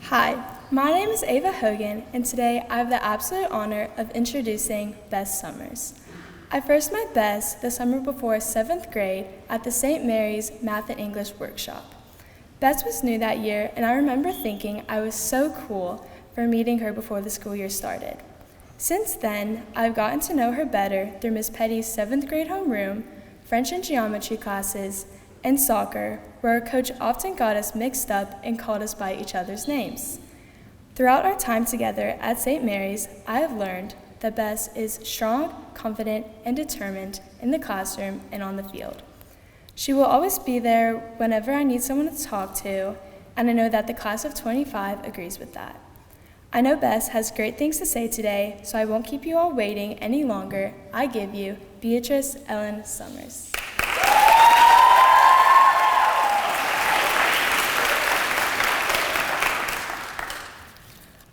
Hi, my name is Ava Hogan, and today I have the absolute honor of introducing Bess Summers. I first met Bess the summer before 7th grade at the St. Mary's Math and English workshop. Bess was new that year, and I remember thinking I was so cool for meeting her before the school year started. Since then, I've gotten to know her better through Miss Petty's 7th grade homeroom, French and geometry classes, and soccer, where our coach often got us mixed up and called us by each other's names. Throughout our time together at St. Mary's, I have learned that Bess is strong, confident, and determined in the classroom and on the field. She will always be there whenever I need someone to talk to, and I know that the class of 25 agrees with that. I know Bess has great things to say today, so I won't keep you all waiting any longer. I give you Beatrice Ellen Summers.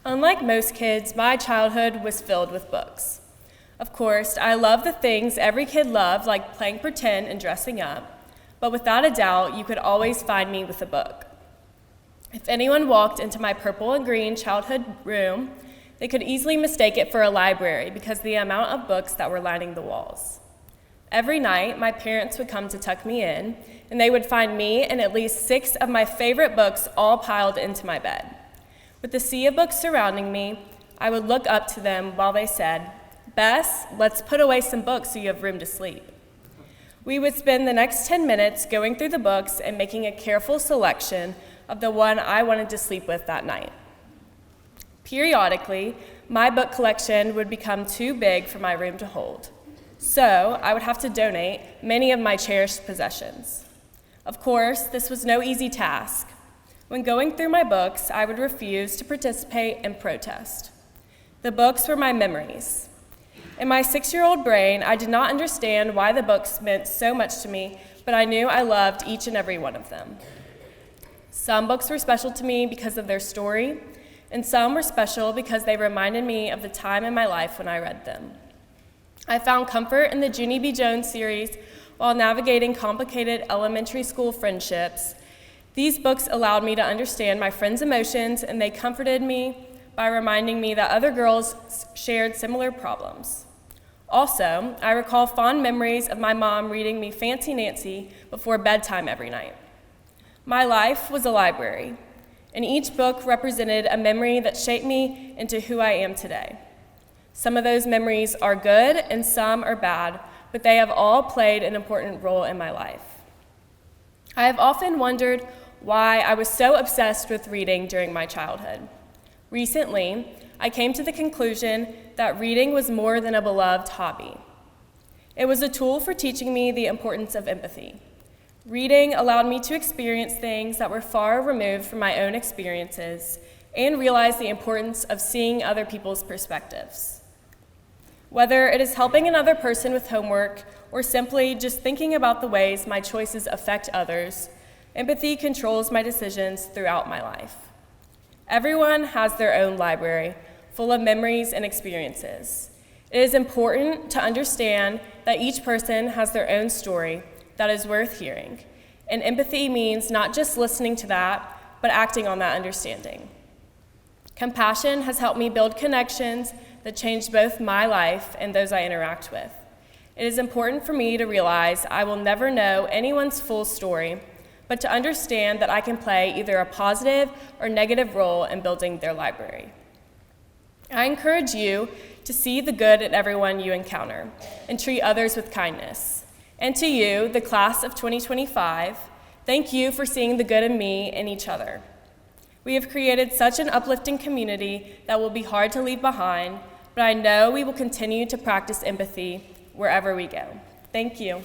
Unlike most kids, my childhood was filled with books. Of course, I love the things every kid loved, like playing pretend and dressing up, but without a doubt, you could always find me with a book. If anyone walked into my purple and green childhood room, they could easily mistake it for a library because of the amount of books that were lining the walls. Every night, my parents would come to tuck me in, and they would find me and at least 6 of my favorite books all piled into my bed. With the sea of books surrounding me, I would look up to them while they said, "Bess, let's put away some books so you have room to sleep." We would spend the next 10 minutes going through the books and making a careful selection of the one I wanted to sleep with that night. Periodically, my book collection would become too big for my room to hold, so I would have to donate many of my cherished possessions. Of course, this was no easy task. When going through my books, I would refuse to participate and protest. The books were my memories. In my 6-year-old brain, I did not understand why the books meant so much to me, but I knew I loved each and every one of them. Some books were special to me because of their story, and some were special because they reminded me of the time in my life when I read them. I found comfort in the Junie B. Jones series while navigating complicated elementary school friendships. These books allowed me to understand my friends' emotions, and they comforted me by reminding me that other girls shared similar problems. Also, I recall fond memories of my mom reading me Fancy Nancy before bedtime every night. My life was a library, and each book represented a memory that shaped me into who I am today. Some of those memories are good and some are bad, but they have all played an important role in my life. I have often wondered why I was so obsessed with reading during my childhood. Recently, I came to the conclusion that reading was more than a beloved hobby. It was a tool for teaching me the importance of empathy. Reading allowed me to experience things that were far removed from my own experiences and realize the importance of seeing other people's perspectives. Whether it is helping another person with homework or simply just thinking about the ways my choices affect others, empathy controls my decisions throughout my life. Everyone has their own library, full of memories and experiences. It is important to understand that each person has their own story that is worth hearing, and empathy means not just listening to that, but acting on that understanding. Compassion has helped me build connections that changed both my life and those I interact with. It is important for me to realize I will never know anyone's full story, but to understand that I can play either a positive or negative role in building their library. I encourage you to see the good in everyone you encounter and treat others with kindness. And to you, the class of 2025, thank you for seeing the good in me and each other. We have created such an uplifting community that will be hard to leave behind, but I know we will continue to practice empathy wherever we go. Thank you.